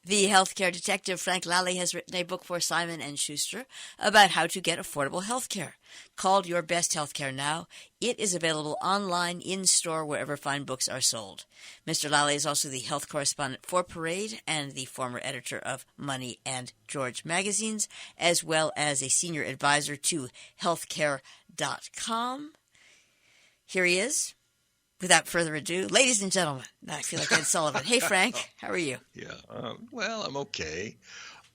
The healthcare detective Frank Lalli has written a book for Simon & Schuster about how to get affordable healthcare. Called Your Best Healthcare Now, it is available online, in-store, wherever fine books are sold. Mr. Lalli is also the health correspondent for Parade and the former editor of Money and George magazines, as well as a senior advisor to healthcare.com. Here he is. Without further ado, ladies and gentlemen, I feel like Ed Sullivan. Hey, Frank, how are you? Yeah, well, I'm okay.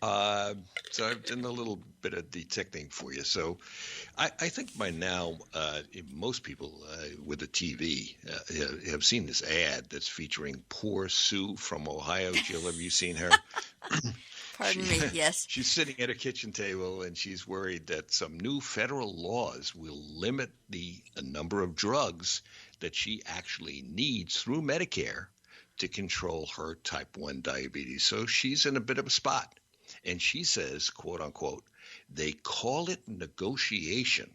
So I've done a little bit of detecting for you. So I think by now most people with a TV have seen this ad that's featuring poor Sue from Ohio. Jill, have you seen her? Pardon me, yes. She's sitting at her kitchen table, and she's worried that some new federal laws will limit the number of drugs that she actually needs through Medicare to control her type 1 diabetes. So she's in a bit of a spot. And she says, quote unquote, they call it negotiation,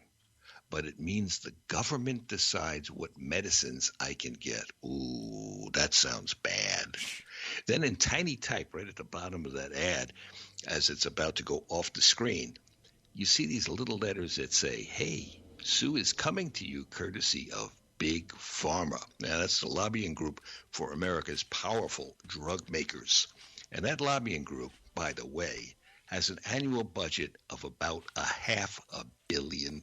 but it means the government decides what medicines I can get. Ooh, that sounds bad. Then in tiny type right at the bottom of that ad, as it's about to go off the screen, you see these little letters that say, hey, Sue is coming to you courtesy of Big Pharma. Now, that's the lobbying group for America's powerful drug makers. And that lobbying group, by the way, has an annual budget of about $500 million.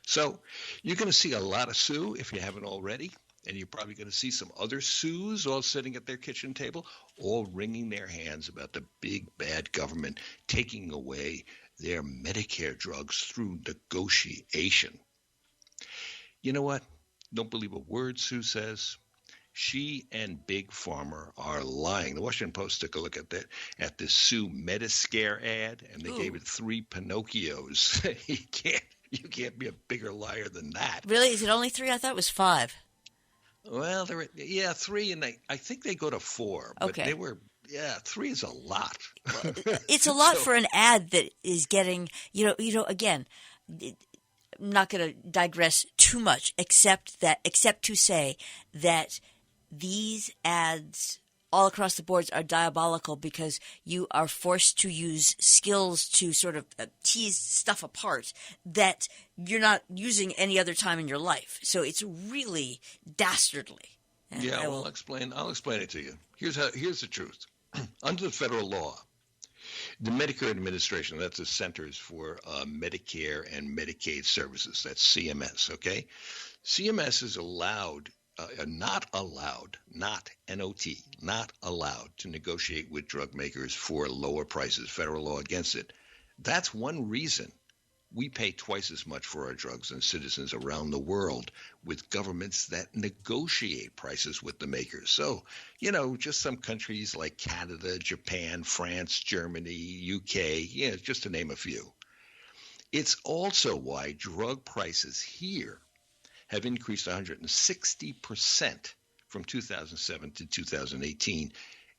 So you're going to see a lot of Sue if you haven't already. And you're probably going to see some other Sues all sitting at their kitchen table, all wringing their hands about the big bad government taking away their Medicare drugs through negotiation. You know what? Don't believe a word Sue says. She and Big Pharma are lying. The Washington Post took a look at that, at this Sue Mediscare ad, and they gave it 3 Pinocchios. You can't be a bigger liar than that. Really? Is it only 3? I thought it was 5. Well, 3, and I think they go to 4. But okay. 3 is a lot. Well, it's a lot for an ad that is getting, again, I'm not going to digress too much, except to say that these ads all across the boards are diabolical because you are forced to use skills to sort of tease stuff apart that you're not using any other time in your life. So it's really dastardly. And I'll explain it to you. Here's the truth. Under the federal law, the Medicare Administration, that's the Centers for Medicare and Medicaid Services, that's CMS, okay? CMS is not allowed to negotiate with drug makers for lower prices, federal law against it. That's one reason we pay twice as much for our drugs than citizens around the world with governments that negotiate prices with the makers. So, just some countries like Canada, Japan, France, Germany, UK, just to name a few. It's also why drug prices here have increased 160% from 2007 to 2018,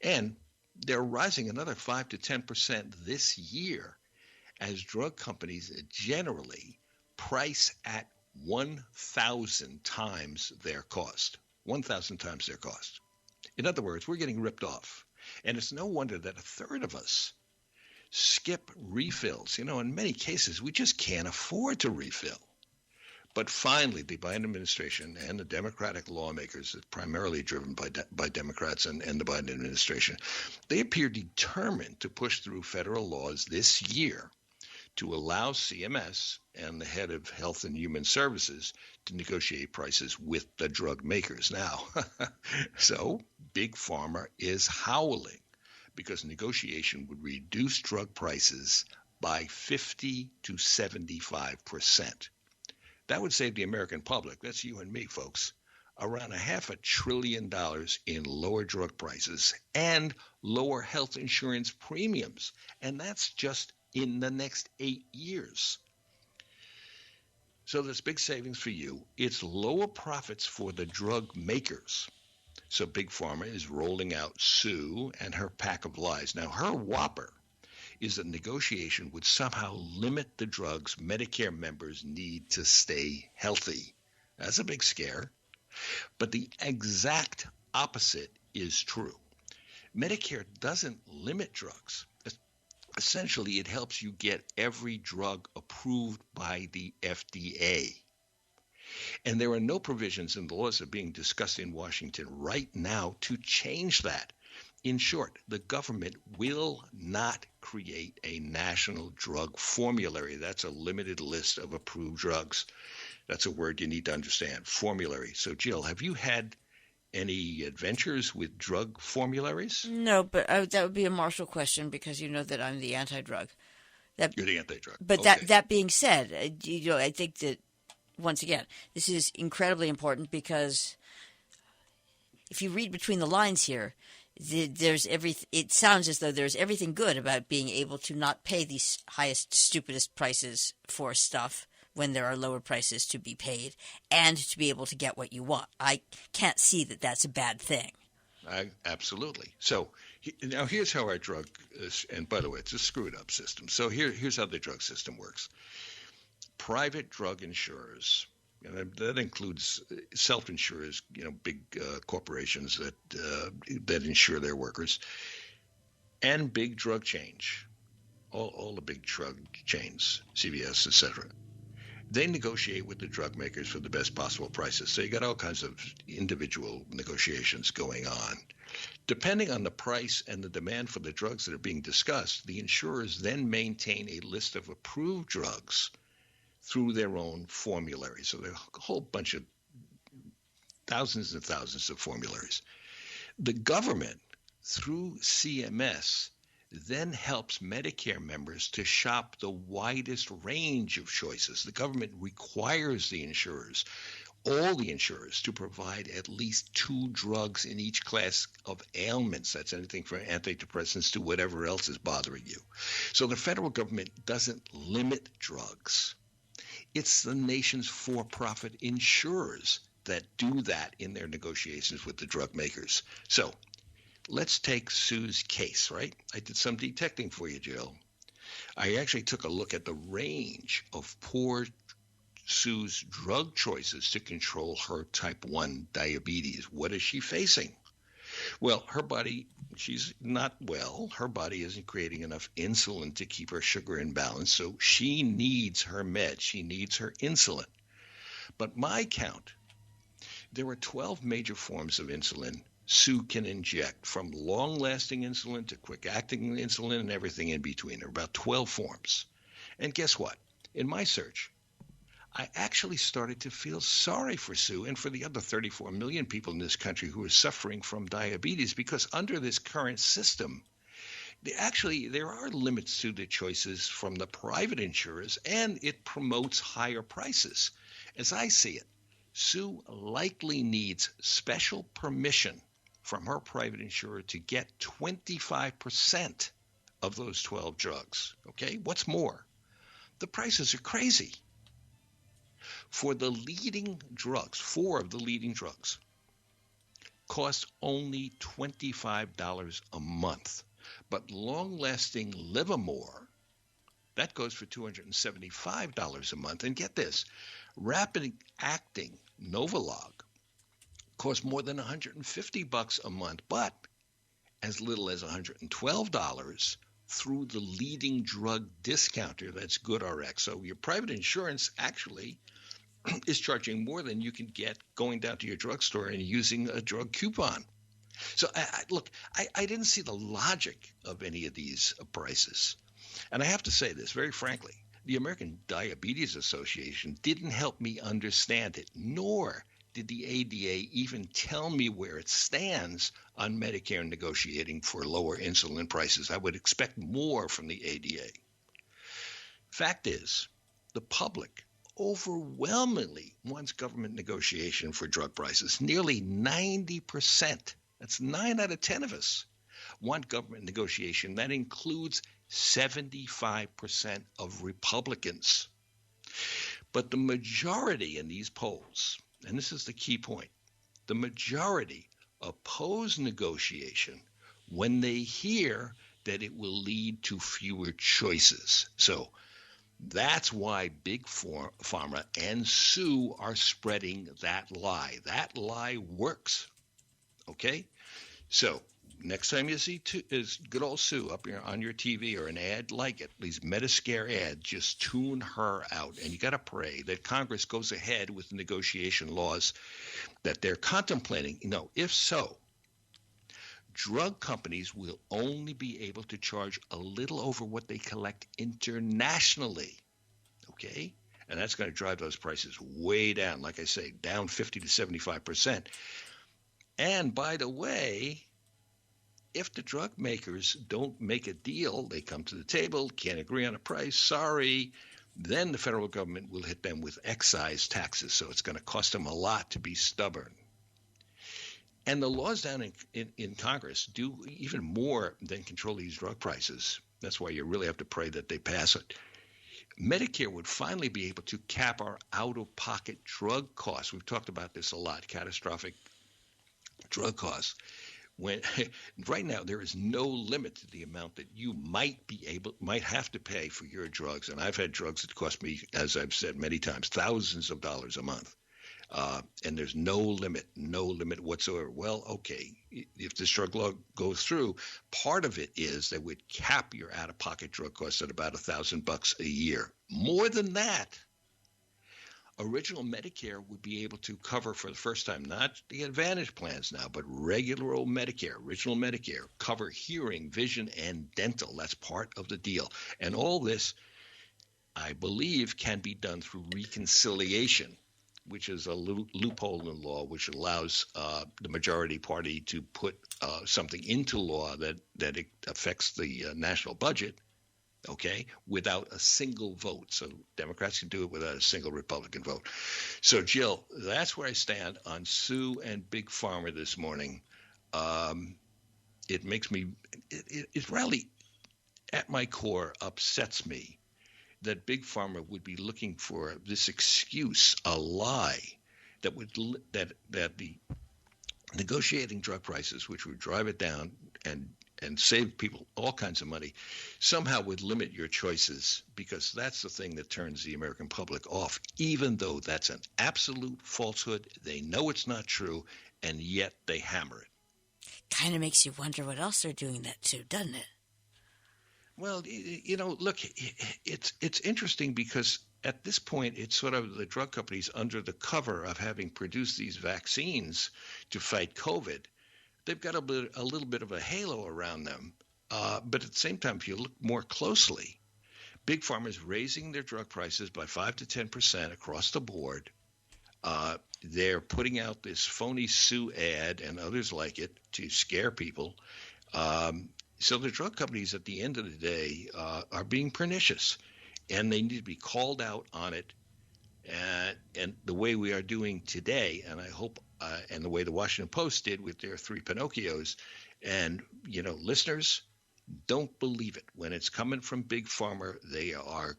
and they're rising another 5 to 10% this year as drug companies generally price at 1,000 times their cost. 1,000 times their cost. In other words, we're getting ripped off. And it's no wonder that a third of us skip refills. In many cases, we just can't afford to refill. But finally, the Biden administration and the Democratic lawmakers, primarily driven by Democrats and the Biden administration, they appear determined to push through federal laws this year to allow CMS and the head of Health and Human Services to negotiate prices with the drug makers. Now, so Big Pharma is howling because negotiation would reduce drug prices by 50 to 75%. That would save the American public, that's you and me, folks, around $500 billion in lower drug prices and lower health insurance premiums. And that's just in the next 8 years. So there's big savings for you. It's lower profits for the drug makers. So Big Pharma is rolling out Sue and her pack of lies. Now, her whopper is that negotiation would somehow limit the drugs Medicare members need to stay healthy. That's a big scare. But the exact opposite is true. Medicare doesn't limit drugs. Essentially, it helps you get every drug approved by the FDA. And there are no provisions in the laws that are being discussed in Washington right now to change that. In short, the government will not create a national drug formulary. That's a limited list of approved drugs. That's a word you need to understand, formulary. So, Jill, have you had any adventures with drug formularies? No, but that would be a Marshall question because you know that I'm the anti-drug. You're the anti-drug. But okay. that being said, I think that, once again, this is incredibly important because if you read between the lines here, it sounds as though there's everything good about being able to not pay these highest, stupidest prices for stuff when there are lower prices to be paid, and to be able to get what you want. I can't see that that's a bad thing. Absolutely. So now here's how our drug is, and by the way, it's a screwed up system. So here's how the drug system works. Private drug insurers, and that includes self-insurers, big corporations that insure their workers, and big drug chains, all the big drug chains, CVS, etc. They negotiate with the drug makers for the best possible prices. So you got all kinds of individual negotiations going on. Depending on the price and the demand for the drugs that are being discussed, the insurers then maintain a list of approved drugs through their own formulary. So there are a whole bunch of thousands and thousands of formularies. The government, through CMS, then helps Medicare members to shop the widest range of choices. The government requires the insurers, all the insurers, to provide at least 2 drugs in each class of ailments. That's anything from antidepressants to whatever else is bothering you. So the federal government doesn't limit drugs. It's the nation's for-profit insurers that do that in their negotiations with the drug makers. So let's take Sue's case, right? I did some detecting for you, Jill. I actually took a look at the range of poor Sue's drug choices to control her type 1 diabetes. What is she facing? Well, her body, she's not well. Her body isn't creating enough insulin to keep her sugar in balance, so she needs her meds. She needs her insulin. But my count, there are 12 major forms of insulin Sue can inject, from long-lasting insulin to quick-acting insulin and everything in between. There are about 12 forms. And guess what? In my search, I actually started to feel sorry for Sue and for the other 34 million people in this country who are suffering from diabetes, because under this current system, there are limits to the choices from the private insurers, and it promotes higher prices. As I see it, Sue likely needs special permission from her private insurer to get 25% of those 12 drugs. Okay? What's more, the prices are crazy. For the leading drugs, 4 of the leading drugs, cost only $25 a month. But long-lasting Livermore, that goes for $275 a month. And get this, rapid-acting Novolog costs more than $150 a month, but as little as $112 through the leading drug discounter, that's GoodRx. So your private insurance actually is charging more than you can get going down to your drugstore and using a drug coupon. So I didn't see the logic of any of these prices. And I have to say this very frankly, the American Diabetes Association didn't help me understand it, nor did the ADA even tell me where it stands on Medicare negotiating for lower insulin prices. I would expect more from the ADA. Fact is, the public overwhelmingly wants government negotiation for drug prices. Nearly 90%, that's 9 out of 10 of us, want government negotiation. That includes 75% of Republicans. But the majority in these polls, and this is the key point, the majority oppose negotiation when they hear that it will lead to fewer choices. So that's why Big Pharma and Sue are spreading that lie. That lie works. Okay? So next time you see is good old Sue up here on your TV or an ad like it, these Medicare ads, just tune her out. And you got to pray that Congress goes ahead with the negotiation laws that they're contemplating. If so, drug companies will only be able to charge a little over what they collect internationally. Okay? And that's going to drive those prices way down. Like I say, down 50 to 75%. And by the way, if the drug makers don't make a deal, they come to the table, can't agree on a price, sorry, then the federal government will hit them with excise taxes. So it's going to cost them a lot to be stubborn. And the laws down in Congress do even more than control these drug prices. That's why you really have to pray that they pass it. Medicare would finally be able to cap our out-of-pocket drug costs. We've talked about this a lot, catastrophic drug costs. Right now there is no limit to the amount that you might have to pay for your drugs. And I've had drugs that cost me, as I've said many times, thousands of dollars a month. And there's no limit whatsoever. Well, okay, if this drug law goes through, part of it is that would cap your out-of-pocket drug costs at about $1,000 a year. More than that, original Medicare would be able to cover for the first time, not the Advantage plans now, but regular old Medicare, original Medicare, cover hearing, vision, and dental. That's part of the deal. And all this, I believe, can be done through reconciliation, which is a loophole in law which allows the majority party to put something into law that it affects the national budget, okay, without a single vote. So Democrats can do it without a single Republican vote. So, Jill, that's where I stand on Sue and Big Pharma this morning. It makes me – it really, at my core, upsets me that Big Pharma would be looking for this excuse, a lie, that the negotiating drug prices, which would drive it down and save people all kinds of money, somehow would limit your choices, because that's the thing that turns the American public off, even though that's an absolute falsehood. They know it's not true, and yet they hammer it. Kind of makes you wonder what else they're doing that to, doesn't it? Well, look, it's interesting because at this point, it's sort of the drug companies under the cover of having produced these vaccines to fight COVID. They've got a little bit of a halo around them. But at the same time, if you look more closely, Big Pharma is raising their drug prices by 5 to 10% across the board. They're putting out this phony Sue ad and others like it to scare people. So the drug companies at the end of the day are being pernicious, and they need to be called out on it. And the way we are doing today, and I hope, and the way the Washington Post did with their 3 Pinocchios, and listeners, don't believe it when it's coming from Big Pharma. They are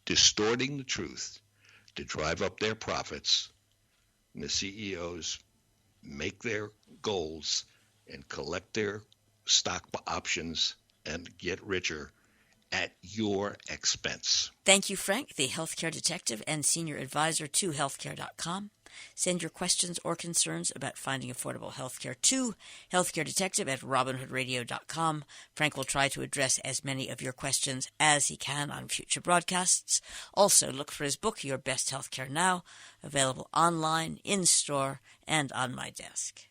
distorting the truth to drive up their profits, and the CEOs make their goals and collect their stock options and get richer at your expense. Thank you, Frank, the healthcare detective and senior advisor to healthcare.com. Send your questions or concerns about finding affordable healthcare to healthcaredetective@robinhoodradio.com. Frank will try to address as many of your questions as he can on future broadcasts. Also, look for his book, Your Best Healthcare Now, available online, in store, and on my desk.